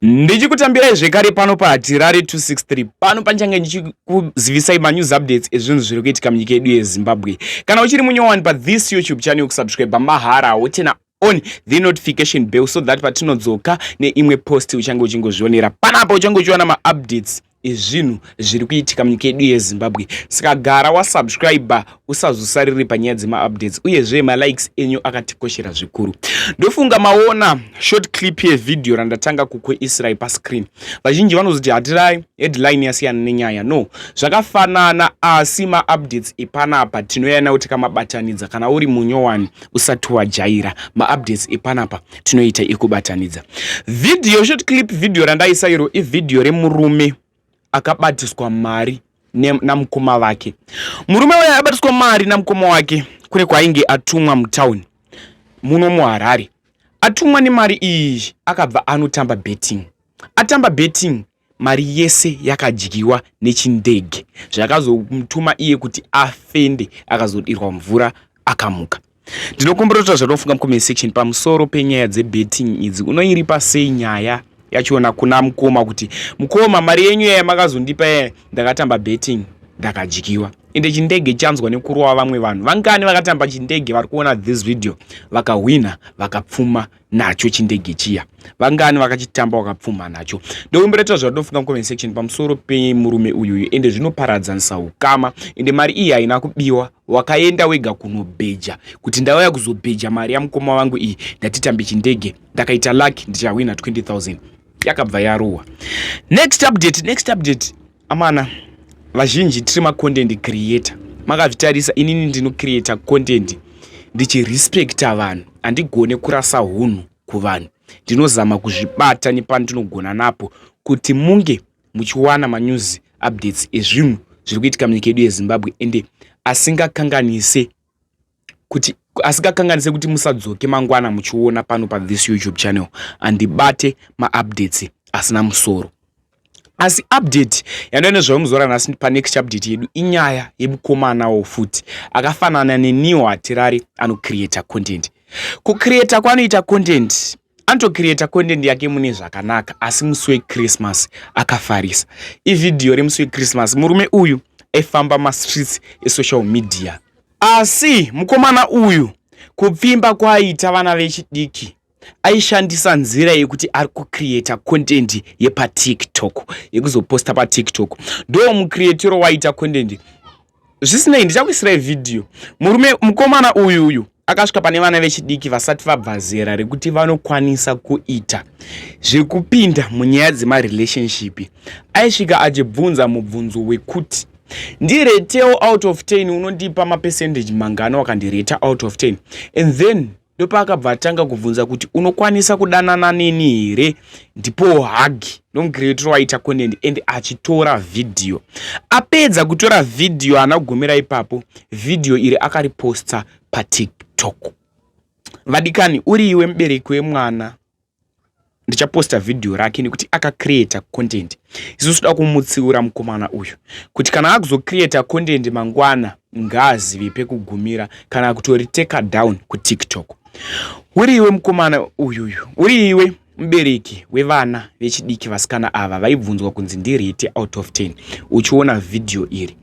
Ndichikutambirai zvekare pano paHatirari 263 pano panchange ndichikuzivisai manews updates ezvinhu zviri kuitika munyika yedu yeZimbabwe. Kana uchiri munyowani pathis YouTube channel, kusubscribe mahara wotena on the notification bell so that patinodzoka neimwe post uchange uchingozvionera panapa, uchange uchiona maupdates ezvinhu zviri kuitika munyika yedu yeZimbabwe. Saka gara wasubscribe usazosariri panyaya dzemaupdates, uyezve malikes enyu akatikoshera zvikuru. Ndofunga maona short clip yevideo randatanga kukuisrai pascreen. Vazhinji vanozoti Hatirai headline yasiyana nenyaya. No, zvakafanana, asi maupdates epanapa tinoyana kuti kamabatanidza. Kana uri munyowani usati wajaira maupdates epanapa tinoita ikubatanidza. Short clip video randaisa iro ivideo remurume akabatiswa mari namukoma wake. Murume uyu akabatiswa mari namukoma wake kune kwainge atumwa mutauni muno muHarare. Atumwa nemari iyi akabva anotamba betting. Atamba betting, mari yese yakadyiwa nechindege, zvakazomutuma iye kuti afende, akazodirwa mvura akamuka. Ndinokumbira kuti zvinofunga mucomment section pamusoro penyaya dzebetting idzi. Unoiripa sei nyaya yachiona kuna mukoma kuti mukoma, mari yenyu yamakazondipa ndakatamba betting ndakadyiwa? Ende chindege chanzwa nekurowa vamwe vanhu. Vangani vakatamba chindege vari kuona this video vakawina vakapfuma nacho chindege chiya? Vangani vakachitamba vakapfuma nacho? Ndokumbireta zvinofunga mucomment section pamusoro pemurume uyu. Ende zvinoparadzanisa ukama. Ende mari iyi haina kubiwa, wakaenda wega kunobheja kuti ndauya kuzobheja mari yamukoma wangu iyi, ndatitambe chindege ndakaita lucky ndichawina 20,000. Yakabva yarowa. Next update amana, vazhinji tiri macontent creator. Makazvitarisa, inini ndino creator content ndichirespecta vanhu, handigone kurasa hunhu kuvanhu. Ndinozama kuzvibata nepandinogona napo kuti munge muchiwana manews updates ezvinhu zviri kuitika munyika yedu yeZimbabwe, ende asingakanganise kuti musadzoke mangwana muchiona pano pa this YouTube channel andibate maupdates asina musoro. Asi update yandoene zvamuzora nasi pa next update yedu inyaya yemukomana wo futi akafanana neNiwa Hatirari anocreate content. Kucreate kwanoita content, anotocreate content yake mune zvakanaka, asi musi weChristmas akafarisa. Ivideo remusi weChristmas murume uyu efamba mastreets esocial media. Asi mukomana uyu kupfimba kwaita vana vechidiki aishandisa nzira yekuti ari kucreate content yepa TikTok, yekuzoposta pa TikTok. Ndo mucreator waita content. Zvisinei, ndichakuisirai video. Mukomana uyu akasvika pane vana vechidiki vasati vabva zera rekuti vanokwanisa kuita zvekupinda munyaya dzema relationship. Aisvika achibvunza mubvunzo wekuti ndiretewo out of 10, unondipa mapercentage mangano wakandireta out of 10. And then ndopa akabva atanga kubvunza kuti unokwanisa kudanana neni here, ndipo hug nomcreator waita content and achitora video. Apedza kutora video anagumira ipapo, video iri akariposta pa TikTok. Vadikani, uri iwe mubereki wemwana, ndichaposta video rake nekuti akacreate content. Isusu toda kumutsiura mukomana uyu kuti kana akuzocreate content mangwana ngaazive pekugumira kana kutori take down ku TikTok. Uri iwe mukomana uyu, uri iwe mubereki wevana vechidiki vasikana ava vaibvunzwa kunzi ndirete out of 10, uchiona video iri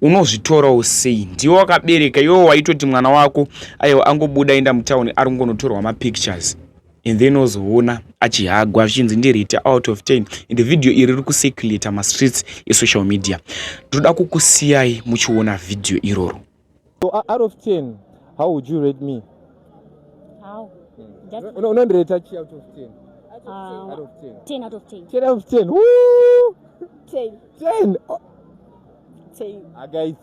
unozvitorawo sei? Ndiwo wakabereka iwo waitoti mwana wako aiwa angobuda enda mutauni ari kungonotorwa mapictures, and then ozoona achihagwa zvichinzi ndirete out of 10. And video iri riri kucirculate mastreets esocial media. Ndoda kukusiyai muchiona video iroro. So out of 10, how would you rate me? How? No, not rate out of 10. Out of 10. 10 out of 10. 10 out of 10. Woo! 10. 10. Oh. 10. Guys,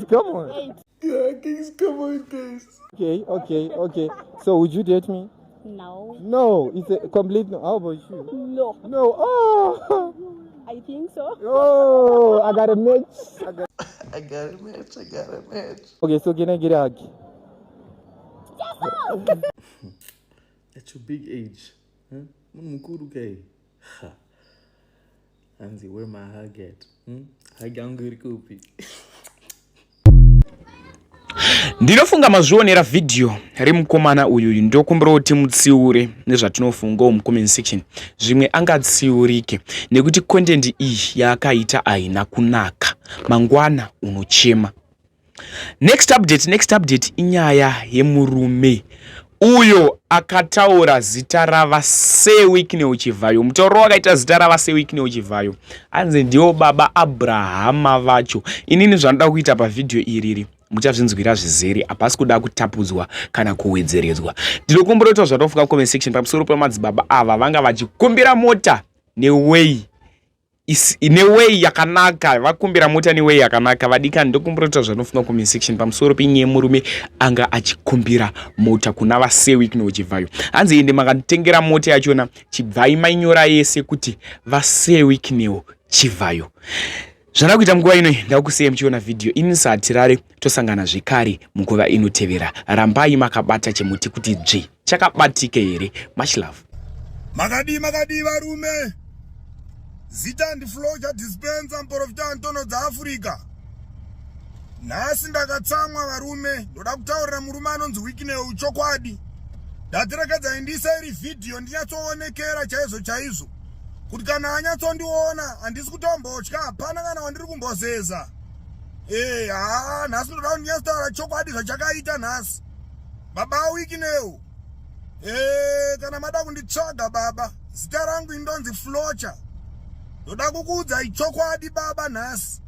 come on. 8. Yeah, guys, come on, guys. Okay. So would you date me? No. No, it's a complete no. How about you? No. No. Oh. I think so. Oh, I got a match. I got a match. Okay, so can I get a hug? At your big age, huh? Mukuru guy. Anzi, where my hug at? Hug yangu iri kupi? Ndinofunga mazvionera video remukomana uyu ndokumbira kuti mutsiure nezvatinofunga mu comment section. Zvimwe angatsiurike nekuti content iyi yaakaita aina kunaka. Mangwana unochema. Next update inyaya yemurume uyo akataura zita ravaSir Whitney Uchivhayo. Mutauro wakaita zita ravaSir Whitney Uchivhayo anzi ndio baba Abrahama vacho. Inini zvanoda kuita pavideo iriri muchazvinzwira zvizere, hapasi kuda kutapudzwa kana kuwedzeredzwa. Ndinokumbira kuti zvatofunga comment section pamusoro pemadzibaba ava vanga vachikumbira mota neway yakanaka, vakumbira mota neway yakanaka. Vadika ndokumbira kuti zvatofunga comment section pamusoro penyaya murume anga achikumbira mota kuna vaSir Whitney Uchivhayo. Hanzi ende makatengera mota yachona chibvai mainyora yese kuti vaSir Whitney Uchivhayo. Zvana kuita munguva ino ndakusiyai muchiona video ini satirare tosangana zvekare munguva inotevera. Rambai makabata chemuti kuti dzvi chakabatike here. Much love. Makadi varume. Zita ndi Floja Dispenser Mporofita Antono dza Africa. Nhasi ndakatsamwa varume, ndoda kutaurira murume anonzi Whitney uchokwadi. Ndatirekedza indisa iri video ndinyatsoonekera chaizvo. Kuti kana anyatsondiona handisi kutombotya, hapana kana wandiri kumbozeza. Nhasi ndoda kuti ndinyatsitaura chokwadi zvachakaita nhasi. Baba Whitney. Kana mada kunditsvaga baba, zita rangu indonzi Floja. Ndoda kukuudza chokwadi baba nhasi.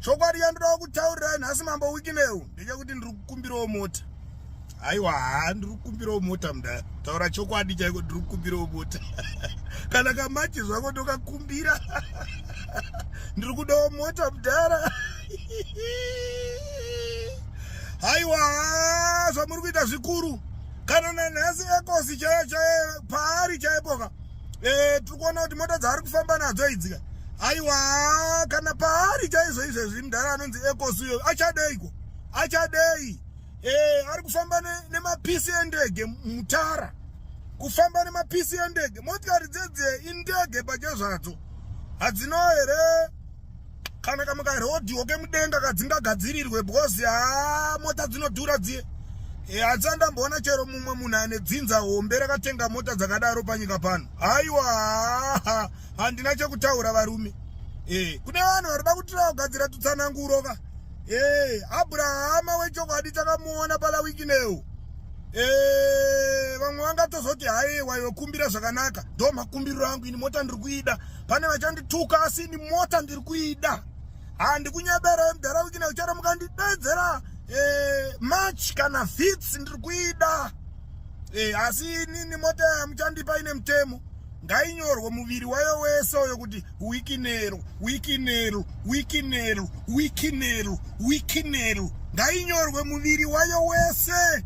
Chokwadi yandoda kutaurira nhasi mambo Whitney ndechekuti ndiri kukumbirawo mota. Aiwa, ndiri kukumbirawo mota mda. Taura chokwadi chaiko ndiri kukumbirawo mota. Kana kamachi zvako ndokakumbira. Ndiri kudawo mota mdara. Aiwa, zvamuri kuita zvikuru. Kana nanhasi ekosi chaiyo paari chaipoka. Tiri kuona kuti mota dzaari kufamba nadzo idzika. Aiwa, kana paari chaizvo izvezvi mdara anonzi ekosi uyo achadeiko? Achadei. Ari kufamba nemapisi endege mutara. Kufamba nemapisi endege. Motikari dzedze indege pacho zvadzo. Hadzino here. Kana kamukarodhiwo kemudenga kadzingagadzirirwe because mota dzinodhura dziye. Hadzandamboona chero mumwe munhu ane dzinza hombe rakatenga mota dzakadaro panyika pano. Aiwa, handina chekutaura varume. Kune vanhu varida kutira kugadzira tutsananguro ka. Abrahama wechokwadi takamuona pala Whitney. Vamwe vangatozoti haiwa iwe kumbira zvakanaka. Ndo makumbiriro angu ini mota ndiri kuida. Pane vachandituka asi ini mota ndiri kuida. Handikunyabera mdara Whitney uchara mukandidedzera March kana Fits ndiri kuida. Asi nini mota yamuchandipa ine mutemo. Ngainyorwe muviri wayo wese uyo kuti Whitney. Ngainyorwe muviri wayo wese.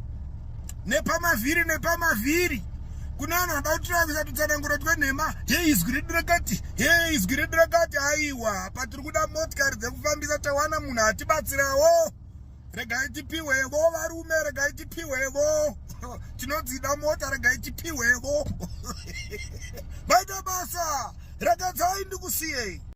Nepamavhiri. Kuna vanhu vada kutira kusatutsanangura twenhema. Izwi redirekati. Aiwa, patiri kuda motikari dzekufambisa tawana munhu atibatsirawo. Regai tipiwevo varume, regai tipiwevo. Tinodzida mota, regai tipiwevo. Baita basa, regadzai ndikusiyei.